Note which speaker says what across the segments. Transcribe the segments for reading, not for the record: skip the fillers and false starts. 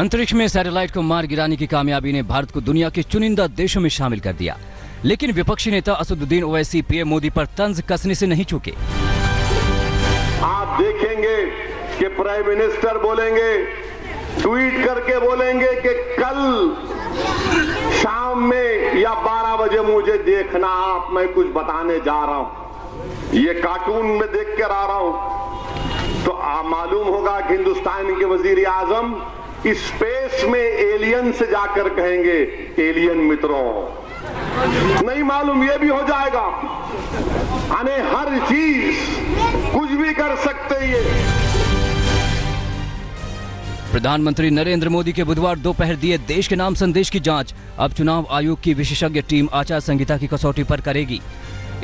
Speaker 1: अंतरिक्ष में सैटेलाइट को मार गिराने की कामयाबी ने भारत को दुनिया के चुनिंदा देशों में शामिल कर दिया। लेकिन विपक्षी नेता असदुद्दीन ओवैसी पीएम मोदी पर तंज कसने से नहीं चूके।
Speaker 2: आप देखेंगे कि प्राइम मिनिस्टर बोलेंगे, ट्वीट करके बोलेंगे कि कल शाम में या 12 बजे मुझे देखना, आप मैं कुछ बताने जा रहा हूं, ये कार्टून में देख कर आ रहा हूं। तो आप मालूम होगा कि हिंदुस्तान के वजीर आजम स्पेस में एलियन से जाकर कहेंगे एलियन मित्रों, नहीं मालूम ये भी हो जाएगा। अने हर चीज कुछ भी कर सकते ये।
Speaker 1: प्रधानमंत्री नरेंद्र मोदी के बुधवार दोपहर दिए देश के नाम संदेश की जांच अब चुनाव आयोग की विशेषज्ञ टीम आचार संहिता की कसौटी पर करेगी।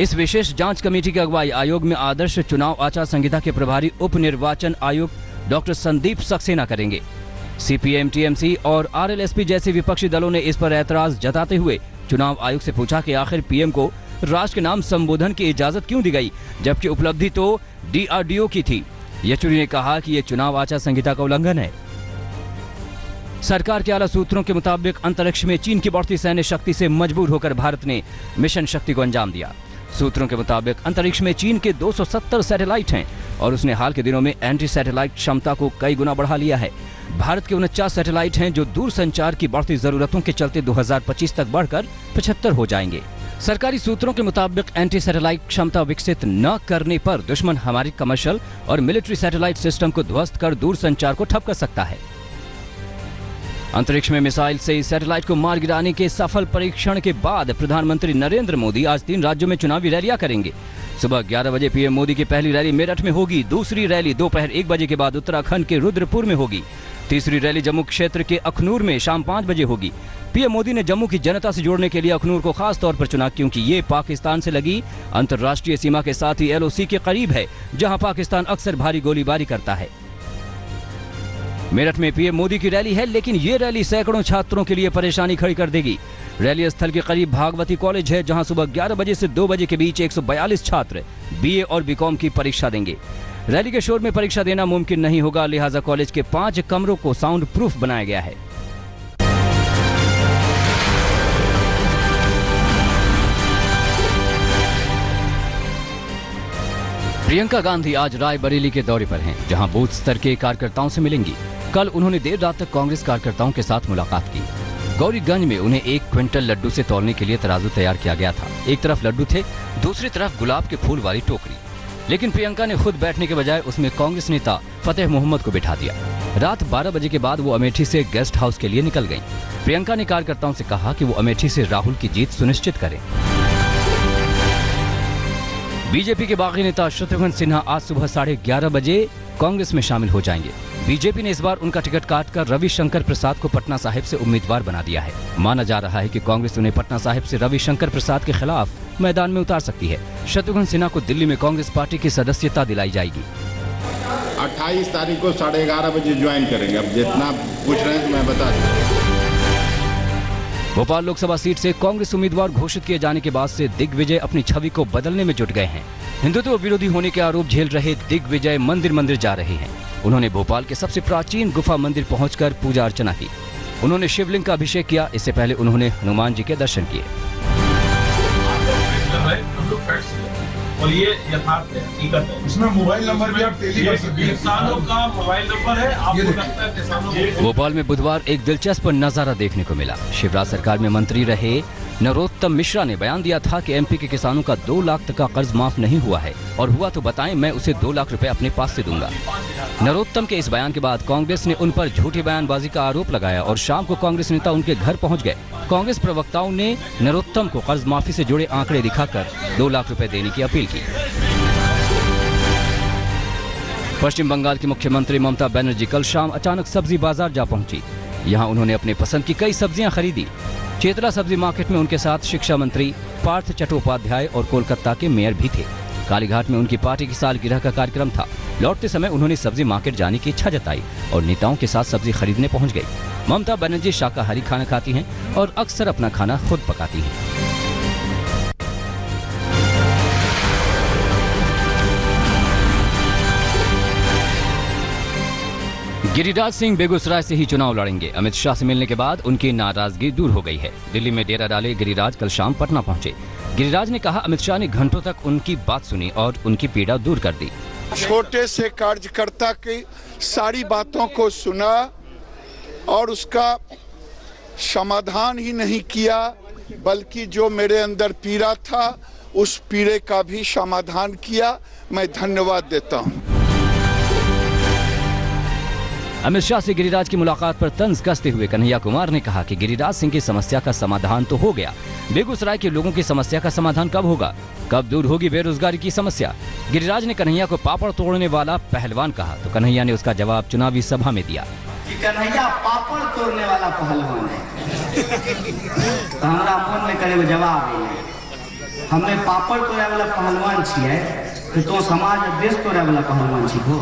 Speaker 1: इस विशेष जांच कमेटी की अगुवाई आयोग में आदर्श चुनाव आचार संहिता के प्रभारी उप निर्वाचन आयुक्त डॉक्टर संदीप सक्सेना करेंगे। सीपीएम, टीएमसी और आरएलएसपी जैसे विपक्षी दलों ने इस पर ऐतराज जताते हुए चुनाव आयोग से पूछा कि आखिर पीएम को राष्ट्र के नाम संबोधन की इजाजत क्यों दी गई, जबकि उपलब्धि तो डीआरडीओ की थी। येचुरी ने कहा कि यह चुनाव आचार संहिता का उल्लंघन है। सरकार के आला सूत्रों के मुताबिक अंतरिक्ष में चीन की बढ़ती सैन्य शक्ति से मजबूर होकर भारत ने मिशन शक्ति को अंजाम दिया। सूत्रों के मुताबिक अंतरिक्ष में चीन के 270 सैटेलाइट हैं और उसने हाल के दिनों में एंटी सैटेलाइट क्षमता को कई गुना बढ़ा लिया है। भारत के 49 सैटेलाइट हैं जो दूर संचार की बढ़ती जरूरतों के चलते 2025 तक बढ़कर 75 हो जाएंगे। सरकारी सूत्रों के मुताबिक एंटी सैटेलाइट क्षमता विकसित न करने पर दुश्मन हमारी कमर्शियल और मिलिट्री सैटेलाइट सिस्टम को ध्वस्त कर दूर संचार को ठप कर सकता है। अंतरिक्ष में मिसाइल से सैटेलाइट को मार गिराने के सफल परीक्षण के बाद प्रधानमंत्री नरेंद्र मोदी आज 3 राज्यों में चुनावी रैलियां करेंगे। सुबह 11 बजे पीएम मोदी की पहली रैली मेरठ में होगी। दूसरी रैली दोपहर 1 बजे के बाद उत्तराखंड के रुद्रपुर में होगी। तीसरी रैली जम्मू क्षेत्र के अखनूर में शाम 5 बजे होगी। पीएम मोदी ने जम्मू की जनता से जोड़ने के लिए अखनूर को खास तौर पर चुना, क्योंकि ये पाकिस्तान से लगी अंतर्राष्ट्रीय सीमा के साथ ही एलओसी के करीब है, जहां पाकिस्तान अक्सर भारी गोलीबारी करता है। मेरठ में पीएम मोदी की रैली है, लेकिन ये रैली सैकड़ों छात्रों के लिए परेशानी खड़ी कर देगी। रैली स्थल के करीब भागवती कॉलेज है, जहां सुबह 11 बजे से 2 बजे के बीच 142 छात्र बीए और बीकॉम की परीक्षा देंगे। रैली के शोर में परीक्षा देना मुमकिन नहीं होगा, लिहाजा कॉलेज के 5 कमरों को साउंड प्रूफ बनाया गया है। प्रियंका गांधी आज रायबरेली के दौरे पर हैं, जहां बूथ स्तर के कार्यकर्ताओं से मिलेंगी। कल उन्होंने देर रात तक कांग्रेस कार्यकर्ताओं के साथ मुलाकात की। गौरीगंज में उन्हें 1 क्विंटल लड्डू से तौलने के लिए तराजू तैयार किया गया था। एक तरफ लड्डू थे, दूसरी तरफ गुलाब के फूल वाली टोकरी। लेकिन प्रियंका ने खुद बैठने के बजाय उसमें कांग्रेस नेता फतेह मोहम्मद को बिठा दिया। रात 12 बजे के बाद वो अमेठी से गेस्ट हाउस के लिए निकल गईं। प्रियंका ने कार्यकर्ताओं से कहा कि वो अमेठी से राहुल की जीत सुनिश्चित करें। बीजेपी के बागी नेता शत्रुघ्न सिन्हा आज सुबह 11:30 बजे कांग्रेस में शामिल हो जाएंगे। बीजेपी ने इस बार उनका टिकट काटकर रविशंकर प्रसाद को पटना साहिब से उम्मीदवार बना दिया है। माना जा रहा है कि कांग्रेस उन्हें पटना साहिब से रविशंकर प्रसाद के खिलाफ मैदान में उतार सकती है। शत्रुघ्न सिन्हा को दिल्ली में कांग्रेस पार्टी की सदस्यता दिलाई जाएगी।
Speaker 3: 28 तारीख को 11:30 बजे ज्वाइन करेंगे। अब जितना पूछ रहे हैं तो मैं बता दूं।
Speaker 1: भोपाल लोकसभा सीट से कांग्रेस उम्मीदवार घोषित किए जाने के बाद से दिग्विजय अपनी छवि को बदलने में जुट गए हैं। हिंदुत्व विरोधी होने के आरोप झेल रहे दिग्विजय मंदिर जा रहे हैं। उन्होंने भोपाल के सबसे प्राचीन गुफा मंदिर पहुंचकर पूजा अर्चना की। उन्होंने शिवलिंग का अभिषेक किया। इससे पहले उन्होंने हनुमान जी के दर्शन किए।
Speaker 4: और ये यथार्थ है, हकीकत है। इसमें मोबाइल नंबर भी आप किसानों का मोबाइल नंबर है। आपको लगता है किसानों।
Speaker 1: भोपाल में बुधवार एक दिलचस्प नजारा देखने को मिला। शिवराज सरकार में मंत्री रहे नरोत्तम मिश्रा ने बयान दिया था कि एमपी के किसानों का 2 लाख तक का कर्ज माफ नहीं हुआ है, और हुआ तो बताएं, मैं उसे 2 लाख रुपए अपने पास से दूंगा। नरोत्तम के इस बयान के बाद कांग्रेस ने उन पर झूठी बयानबाजी का आरोप लगाया और शाम को कांग्रेस नेता उनके घर पहुंच गए। कांग्रेस प्रवक्ताओं ने नरोत्तम को कर्ज माफी से जुड़े आंकड़े दिखाकर 2 लाख रुपए देने की अपील की। पश्चिम बंगाल की मुख्यमंत्री ममता बनर्जी कल शाम अचानक सब्जी बाजार जा पहुंची। यहां उन्होंने अपने पसंद की कई सब्जियां खरीदी। चेतला सब्जी मार्केट में उनके साथ शिक्षा मंत्री पार्थ चट्टोपाध्याय और कोलकाता के मेयर भी थे। कालीघाट में उनकी पार्टी की सालगिरह का कार्यक्रम था। लौटते समय उन्होंने सब्जी मार्केट जाने की इच्छा जताई और नेताओं के साथ सब्जी खरीदने पहुंच गई। ममता बनर्जी शाकाहारी खाना खाती हैं और अक्सर अपना खाना खुद पकाती हैं। गिरिराज सिंह बेगूसराय से ही चुनाव लड़ेंगे। अमित शाह से मिलने के बाद उनकी नाराजगी दूर हो गई है। दिल्ली में डेरा डाले गिरिराज कल शाम पटना पहुंचे। गिरिराज ने कहा, अमित शाह ने घंटों तक उनकी बात सुनी और उनकी पीड़ा दूर कर दी।
Speaker 5: छोटे से कार्यकर्ता की सारी बातों को सुना और उसका समाधान ही नहीं किया, बल्कि जो मेरे अंदर पीड़ा था उस पीड़े का भी समाधान किया। मैं धन्यवाद देता हूं।
Speaker 1: अमित शाह से गिरिराज की मुलाकात पर तंज कसते हुए कन्हैया कुमार ने कहा कि गिरिराज सिंह की समस्या का समाधान तो हो गया, बेगूसराय के लोगों की समस्या का समाधान कब होगा? कब दूर होगी बेरोजगारी की समस्या? गिरिराज ने कन्हैया को पापड़ तोड़ने वाला पहलवान कहा तो कन्हैया ने उसका जवाब चुनावी सभा में दिया।
Speaker 6: कन्हैया पापड़ तोड़ने वाला पहलवान है तो हमारा मन में करे जवाब हमें पापड़ तोड़े वाला पहलवान छिए तो समाज देश तोड़े वाला पहलवान छिको।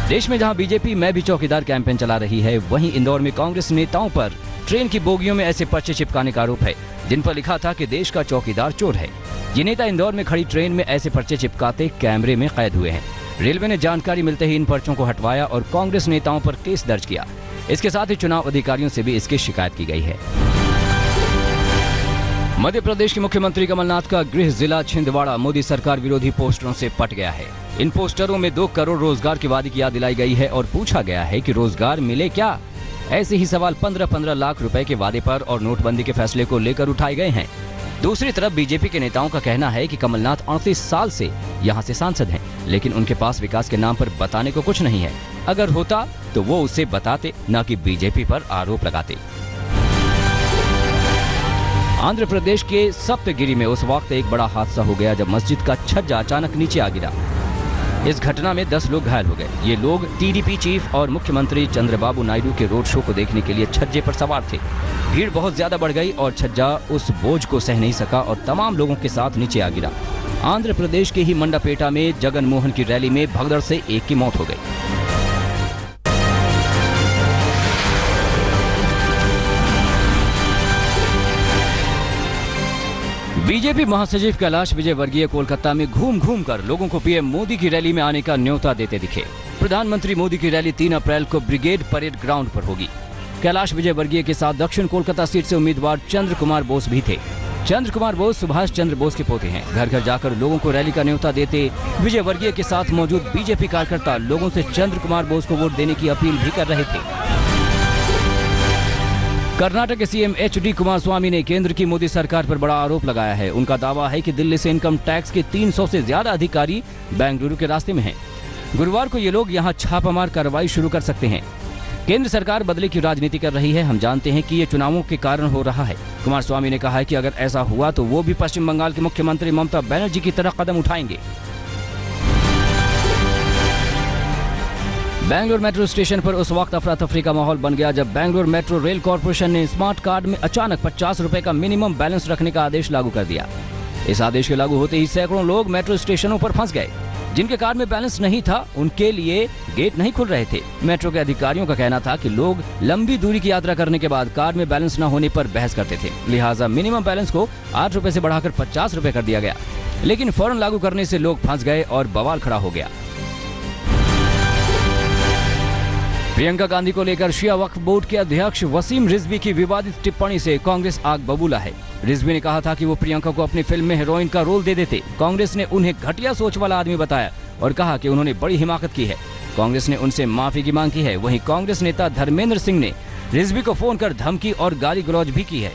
Speaker 1: देश में जहां बीजेपी मैं भी चौकीदार कैंपेन चला रही है, वहीं इंदौर में कांग्रेस नेताओं पर ट्रेन की बोगियों में ऐसे पर्चे चिपकाने का आरोप है जिन पर लिखा था कि देश का चौकीदार चोर है। ये नेता इंदौर में खड़ी ट्रेन में ऐसे पर्चे चिपकाते कैमरे में कैद हुए हैं। रेलवे ने जानकारी मिलते ही इन पर्चों को हटवाया और कांग्रेस नेताओं पर केस दर्ज किया। इसके साथ ही चुनाव अधिकारियों से भी इसकी शिकायत की गई है। मध्य प्रदेश के मुख्यमंत्री कमलनाथ का गृह जिला छिंदवाड़ा मोदी सरकार विरोधी पोस्टरों से पट गया है। इन पोस्टरों में 2 करोड़ रोजगार की वादी की याद दिलाई गई है और पूछा गया है कि रोजगार मिले क्या? ऐसे ही सवाल 15-15 लाख रुपए के वादे पर और नोटबंदी के फैसले को लेकर उठाए गए हैं। दूसरी तरफ बीजेपी के नेताओं का कहना है कि कमलनाथ 38 साल से यहां से सांसद हैं, लेकिन उनके पास विकास के नाम पर बताने को कुछ नहीं है। अगर होता तो वो उसे बताते, न कि बीजेपी पर आरोप लगाते। आंध्र प्रदेश के सप्तगिरी में उस वक्त एक बड़ा हादसा हो गया जब मस्जिद का छज्जा अचानक नीचे आ गिरा। इस घटना में 10 लोग घायल हो गए। ये लोग टीडीपी चीफ और मुख्यमंत्री चंद्रबाबू नायडू के रोड शो को देखने के लिए छज्जे पर सवार थे। भीड़ बहुत ज्यादा बढ़ गई और छज्जा उस बोझ को सह नहीं सका और तमाम लोगों के साथ नीचे आ गिरा। आंध्र प्रदेश के ही मंडापेटा में जगन मोहन की रैली में भगदड़ से एक की मौत हो गई। बीजेपी महासचिव कैलाश विजयवर्गीय कोलकाता में घूम घूम कर लोगों को पीएम मोदी की रैली में आने का न्योता देते दिखे। प्रधानमंत्री मोदी की रैली 3 अप्रैल को ब्रिगेड परेड ग्राउंड पर होगी। कैलाश विजयवर्गीय के साथ दक्षिण कोलकाता सीट से उम्मीदवार चंद्र कुमार बोस भी थे। चंद्र कुमार बोस सुभाष चंद्र बोस के पोते हैं। घर घर जाकर लोगों को रैली का न्योता देते विजयवर्गीय के साथ मौजूद बीजेपी कार्यकर्ता लोगों से चंद्र कुमार बोस को वोट देने की अपील भी कर रहे थे। कर्नाटक के सीएम एचडी कुमारस्वामी ने केंद्र की मोदी सरकार पर बड़ा आरोप लगाया है। उनका दावा है कि दिल्ली से इनकम टैक्स के 300 से ज्यादा अधिकारी बेंगलुरु के रास्ते में हैं। गुरुवार को ये लोग यहां छापामार कार्रवाई शुरू कर सकते हैं। केंद्र सरकार बदले की राजनीति कर रही है। हम जानते हैं कि ये चुनावों के कारण हो रहा है। कुमारस्वामी ने कहा है कि अगर ऐसा हुआ तो वो भी पश्चिम बंगाल के मुख्यमंत्री ममता बनर्जी की तरह कदम उठाएंगे। बेंगलुरु मेट्रो स्टेशन पर उस वक्त अफरा तफरी का माहौल बन गया जब बेंगलुरु मेट्रो रेल कॉर्पोरेशन ने स्मार्ट कार्ड में अचानक 50 रुपए का मिनिमम बैलेंस रखने का आदेश लागू कर दिया। इस आदेश के लागू होते ही सैकड़ों लोग मेट्रो स्टेशनों पर फंस गए। जिनके कार्ड में बैलेंस नहीं था उनके लिए गेट नहीं खुल रहे थे। मेट्रो के अधिकारियों का कहना था कि लोग लंबी दूरी की यात्रा करने के बाद कार्ड में बैलेंस न होने पर बहस करते थे, लिहाजा मिनिमम बैलेंस को 8 रुपए से बढ़ाकर 50 रुपए कर दिया गया। लेकिन फौरन लागू करने से लोग फंस गए और बवाल खड़ा हो गया। प्रियंका गांधी को लेकर शिया वक्फ बोर्ड के अध्यक्ष वसीम रिजवी की विवादित टिप्पणी से कांग्रेस आग बबूला है। रिजवी ने कहा था कि वो प्रियंका को अपनी फिल्म में हीरोइन का रोल दे देते। कांग्रेस ने उन्हें घटिया सोच वाला आदमी बताया और कहा कि उन्होंने बड़ी हिमाकत की है। कांग्रेस ने उनसे माफी की मांग की है। वहीं कांग्रेस नेता धर्मेंद्र सिंह ने रिजवी को फोन कर धमकी और गाली गलौज भी की है।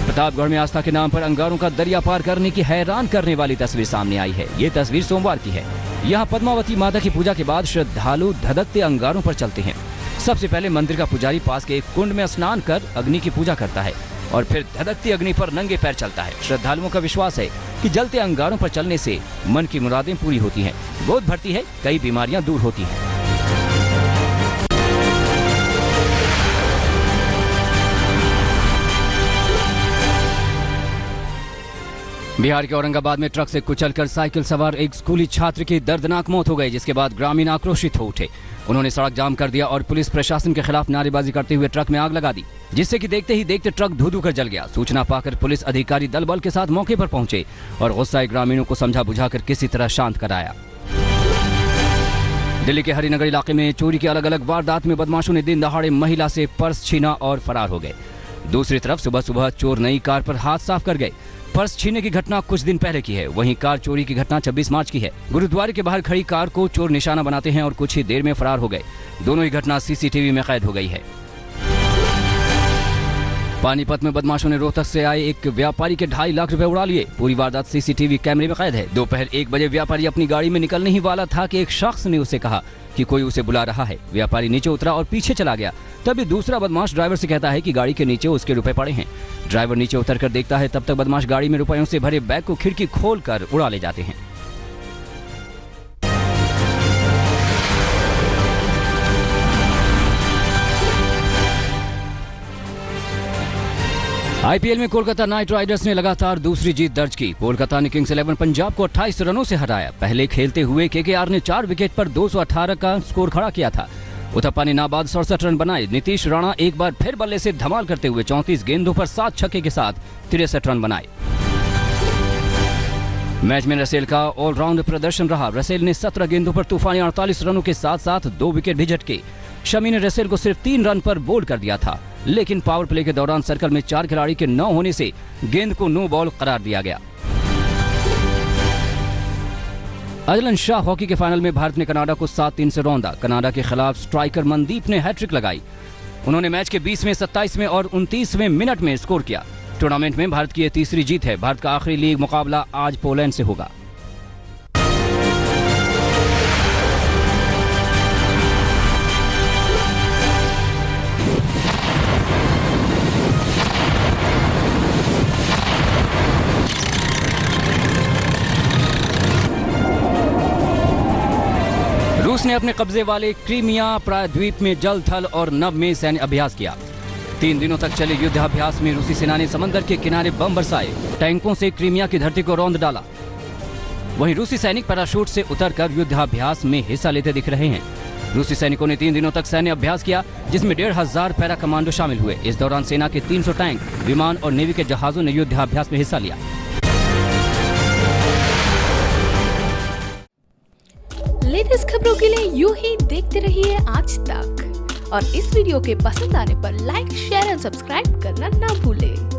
Speaker 1: प्रतापगढ़ में आस्था के नाम पर अंगारों का दरिया पार करने की हैरान करने वाली तस्वीर सामने आई है। ये तस्वीर सोमवार की है। यहाँ पद्मावती माता की पूजा के बाद श्रद्धालु धधकते अंगारों पर चलते हैं। सबसे पहले मंदिर का पुजारी पास के एक कुंड में स्नान कर अग्नि की पूजा करता है और फिर धधकती अग्नि पर नंगे पैर चलता है। श्रद्धालुओं का विश्वास है कि जलते अंगारों पर चलने से मन की मुरादें पूरी होती हैं, गोद भरती है, कई बीमारियां दूर होती हैं। बिहार के औरंगाबाद में ट्रक से कुचलकर साइकिल सवार एक स्कूली छात्र की दर्दनाक मौत हो गई, जिसके बाद ग्रामीण आक्रोशित हो उठे। उन्होंने सड़क जाम कर दिया और पुलिस प्रशासन के खिलाफ नारेबाजी करते हुए ट्रक में आग लगा दी, जिससे कि देखते ही देखते ट्रक धू-धू कर जल गया। सूचना पाकर पुलिस अधिकारी दल बल के साथ मौके पर पहुंचे और गुस्साए ग्रामीणों को समझा बुझाकर किसी तरह शांत कराया। दिल्ली के हरिनगर इलाके में चोरी की अलग अलग वारदात में बदमाशों ने दिन दहाड़े महिला से पर्स छीना और फरार हो गए। दूसरी तरफ सुबह सुबह चोर नई कार पर हाथ साफ कर गए। पर्स छीनने की घटना कुछ दिन पहले की है, वहीं कार चोरी की घटना 26 मार्च की है। गुरुद्वारे के बाहर खड़ी कार को चोर निशाना बनाते हैं और कुछ ही देर में फरार हो गए। दोनों ही घटना सीसीटीवी में कैद हो गई है। पानीपत में बदमाशों ने रोहतक से आए एक व्यापारी के 2.5 लाख रुपए उड़ा लिए। पूरी वारदात सीसीटीवी कैमरे में कैद है। दोपहर 1 बजे व्यापारी अपनी गाड़ी में निकलने ही वाला था कि एक शख्स ने उसे कहा कि कोई उसे बुला रहा है। व्यापारी नीचे उतरा और पीछे चला गया। तभी दूसरा बदमाश ड्राइवर से कहता है कि गाड़ी के नीचे उसके रुपए पड़े हैं। ड्राइवर नीचे उतरकर देखता है, तब तक बदमाश गाड़ी में रुपयों से भरे बैग को खिड़की खोलकर उड़ा ले जाते हैं। आईपीएल में कोलकाता नाइट राइडर्स ने लगातार दूसरी जीत दर्ज की। कोलकाता ने किंग्स 11 पंजाब को 28 रनों से हराया। पहले खेलते हुए केकेआर ने 4 विकेट पर 218 का स्कोर खड़ा किया था। उथप्पा ने नाबाद 67 रन बनाए। नीतीश राणा एक बार फिर बल्ले से धमाल करते हुए 34 गेंदों पर 7 छक्के के साथ 63 रन बनाए। मैच में रसेल का ऑलराउंड प्रदर्शन रहा। रसेल ने 17 गेंदों पर तूफानी 48 रनों के साथ साथ 2 विकेट भी झटके। शमी ने रसेल को सिर्फ 3 रन पर बोल्ड कर दिया था, लेकिन पावर प्ले के दौरान सर्कल में 4 खिलाड़ी के न होने से गेंद को नो बॉल करार दिया गया। अजलन शाह हॉकी के फाइनल में भारत ने कनाडा को 7-3 से रौंदा। कनाडा के खिलाफ स्ट्राइकर मनदीप ने हैट्रिक लगाई। उन्होंने मैच के 20वें, 27वें और 29वें मिनट में स्कोर किया। टूर्नामेंट में भारत की यह तीसरी जीत है। भारत का आखिरी लीग मुकाबला आज पोलैंड से होगा। रूस ने अपने कब्जे वाले क्रीमिया प्रायद्वीप में जल, थल और नभ में सैन्य अभ्यास किया। 3 दिनों तक चले युद्धाभ्यास में रूसी सेना ने समंदर के किनारे बम बरसाए, टैंकों से क्रीमिया की धरती को रौंद डाला। वहीं रूसी सैनिक पैराशूट से उतरकर युद्धाभ्यास में हिस्सा लेते दिख रहे हैं। रूसी सैनिकों ने 3 दिनों तक सैन्य अभ्यास किया, जिसमें 1500 पैरा कमांडो शामिल हुए। इस दौरान सेना के 300 टैंक, विमान और नेवी के जहाजों ने युद्धाभ्यास में हिस्सा लिया।
Speaker 7: लेटेस्ट खबरों के लिए यूं ही देखते रहिए आज तक, और इस वीडियो के पसंद आने पर लाइक, शेयर और सब्सक्राइब करना ना भूलें।